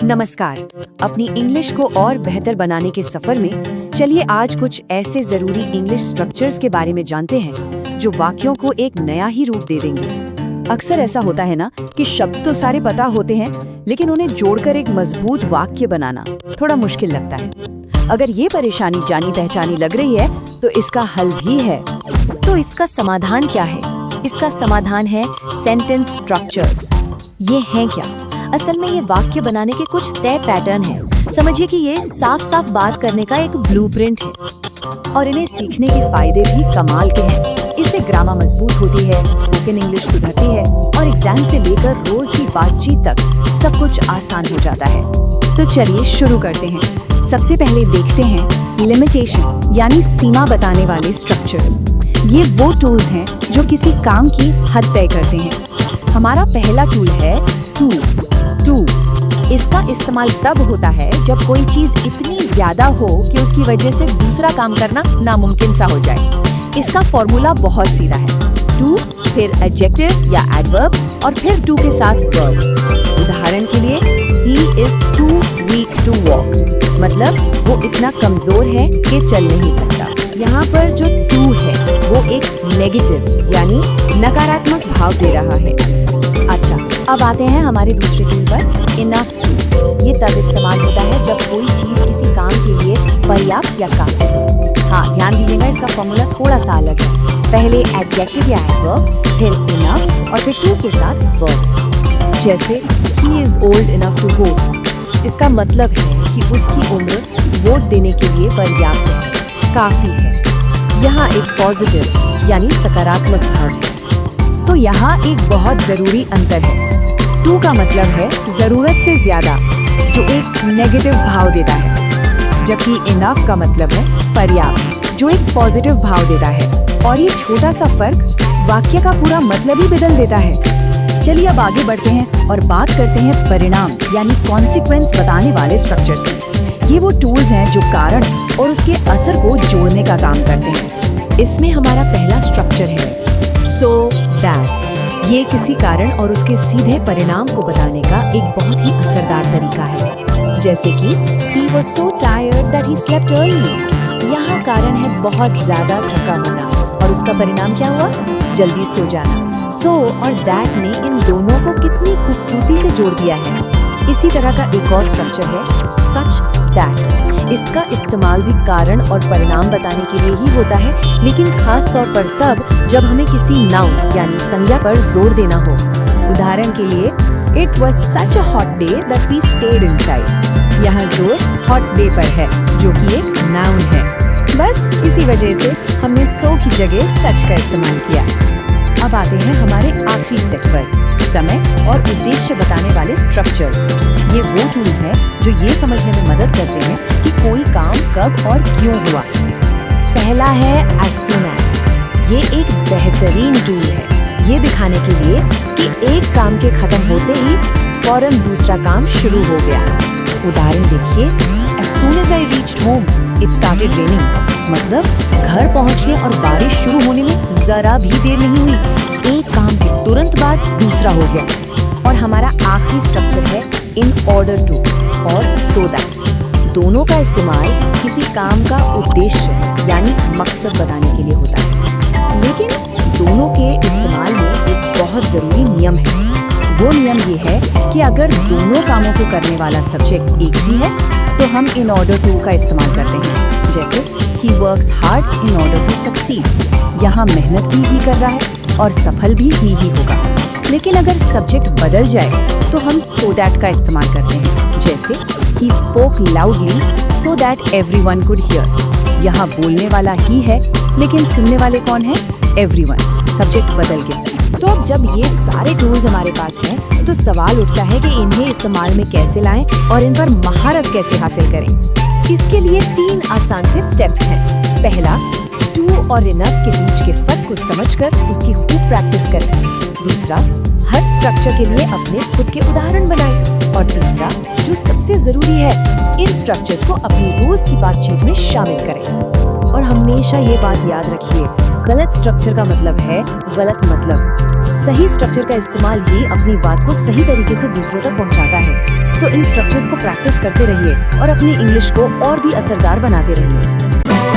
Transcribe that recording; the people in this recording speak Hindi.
नमस्कार। अपनी इंग्लिश को और बेहतर बनाने के सफर में चलिए आज कुछ ऐसे जरूरी इंग्लिश स्ट्रक्चर्स के बारे में जानते हैं जो वाक्यों को एक नया ही रूप दे देंगे। अक्सर ऐसा होता है ना कि शब्द तो सारे पता होते हैं, लेकिन उन्हें जोड़कर एक मजबूत वाक्य बनाना थोड़ा मुश्किल लगता है। अगर ये परेशानी जानी पहचानी लग रही है तो इसका हल भी है। तो इसका समाधान क्या है? इसका समाधान है सेंटेंस स्ट्रक्चर्स। ये हैं क्या? असल में ये वाक्य बनाने के कुछ तय पैटर्न हैं। समझिए कि ये साफ साफ बात करने का एक ब्लूप्रिंट है और इन्हें सीखने के फायदे भी कमाल के हैं। इससे ग्रामर मजबूत होती है, स्पोकन इंग्लिश सुधरती है और एग्जाम से लेकर रोज की बातचीत तक सब कुछ आसान हो जाता है। तो चलिए शुरू करते हैं। सबसे पहले देखते हैं लिमिटेशन यानी सीमा बताने वाले स्ट्रक्चर्स। ये वो टूल्स हैं जो किसी काम की हद तय करते हैं। हमारा पहला टूल है टू। इसका इस्तेमाल तब होता है जब कोई चीज इतनी ज्यादा हो कि उसकी वजह से दूसरा काम करना नामुमकिन सा हो जाए। इसका फॉर्मूला बहुत सीधा है। टू, फिर एडजेक्टिव या एडवर्ब और फिर टू के साथ वर्ब। उदाहरण के लिए he is too weak to walk, मतलब वो इतना कमजोर है कि चल नहीं सकता। यहाँ पर जो टू है वो एक नेगेटिव यानी नकारात्मक भाव दे रहा है। अच्छा, अब आते हैं हमारे दूसरे टूल पर, इनफ टू। ये तब इस्तेमाल होता है जब कोई चीज किसी काम के लिए पर्याप्त या काफी हो। हाँ, ध्यान दीजिएगा, इसका फॉर्मूला थोड़ा सा अलग है। पहले एडजेक्टिव या एडवर्ब, फिर इनफ और फिर टू के साथ वर्ब। जैसे he is old enough to vote। इसका मतलब है कि उसकी उम्र वोट देने के लिए पर्याप्त है, काफी है। यहाँ एक पॉजिटिव यानी सकारात्मक भाव है। तो यहाँ एक बहुत जरूरी अंतर है। टू का मतलब है जरूरत से ज्यादा, जो एक नेगेटिव भाव देता है, जबकि इनफ का मतलब है पर्याप्त, जो एक पॉजिटिव भाव देता है। और ये छोटा सा फर्क वाक्य का पूरा मतलब ही बदल देता है। चलिए अब आगे बढ़ते हैं और बात करते हैं परिणाम यानी कॉन्सिक्वेंस बताने वाले स्ट्रक्चर्स की। ये वो टूल्स हैं जो कारण और उसके असर को जोड़ने का काम करते हैं। इसमें हमारा पहला स्ट्रक्चर है सो दैट। ये किसी कारण और उसके सीधे परिणाम को बताने का एक बहुत ही असरदार तरीका है। जैसे कि he was so tired that he slept early। यहाँ कारण है बहुत ज्यादा थका होना और उसका परिणाम क्या हुआ? जल्दी सो जाना। सो और दैट ने इन दोनों को कितनी खूबसूरती से जोड़ दिया है। इसी तरह का एक और स्ट्रक्चर है सच दैट। इसका इस्तेमाल भी कारण और परिणाम बताने के लिए ही होता है, लेकिन खास तौर पर तब जब हमें किसी नाउन यानी संज्ञा पर जोर देना हो। उदाहरण के लिए it was such a hot day that we stayed inside. यहाँ जोर हॉट डे पर है जो कि एक नाउन है। बस इसी वजह से हमने सो की जगह सच का इस्तेमाल किया। अब आते हैं हमारे आखिरी सेट पर, समय और उद्देश्य बताने वाले स्ट्रक्चर्स। ये वो टूल्स हैं जो ये समझने में मदद करते हैं कि कोई काम कब और क्यों हुआ। पहला है as soon as। ये एक बेहतरीन टूल है ये दिखाने के लिए कि एक काम के खत्म होते ही फौरन दूसरा काम शुरू हो गया। उदाहरण देखिए, as soon as I reached home, it started raining। मतलब घर पहुंचने और बारिश शुरू होने में जरा भी देर नहीं हुई, एक काम के तुरंत बाद दूसरा हो गया। और हमारा आखिरी स्ट्रक्चर है इन ऑर्डर टू और सो दैट। दोनों का इस्तेमाल किसी काम का उद्देश्य यानी मकसद बताने के लिए होता है, लेकिन दोनों के इस्तेमाल में एक बहुत जरूरी नियम है। वो नियम ये है कि अगर दोनों कामों को करने वाला सब्जेक्ट एक ही है तो हम इन ऑर्डर टू का इस्तेमाल करते हैं। जैसे he works hard in order to succeed। यहाँ मेहनत भी ही कर रहा है और सफल भी ही होगा। लेकिन अगर सब्जेक्ट बदल जाए तो हम so that का इस्तेमाल करते हैं। जैसे he spoke loudly so that everyone could hear। यहाँ बोलने वाला ही है, लेकिन सुनने वाले कौन है? everyone। सब्जेक्ट बदल गया। तो अब जब ये सारे टूल्स हमारे पास हैं तो सवाल उठता है कि इन्हें इस्तेमाल में कैसे लाएं और इन पर महारत कैसे हासिल करें। इसके लिए 3 आसान से स्टेप्स हैं। पहला, टू और इनफ के बीच के फर्क को समझकर उसकी खूब प्रैक्टिस करें। दूसरा, हर स्ट्रक्चर के लिए अपने खुद के उदाहरण बनाएं। और तीसरा, जो सबसे जरूरी है, इन स्ट्रक्चर्स को अपनी रोज की बातचीत में शामिल करें। और हमेशा ये बात याद रखिए, गलत स्ट्रक्चर का मतलब है गलत मतलब। सही स्ट्रक्चर का इस्तेमाल ही अपनी बात को सही तरीके से दूसरों तक पहुंचाता है। तो इन स्ट्रक्चर्स को प्रैक्टिस करते रहिए और अपनी इंग्लिश को और भी असरदार बनाते रहिए।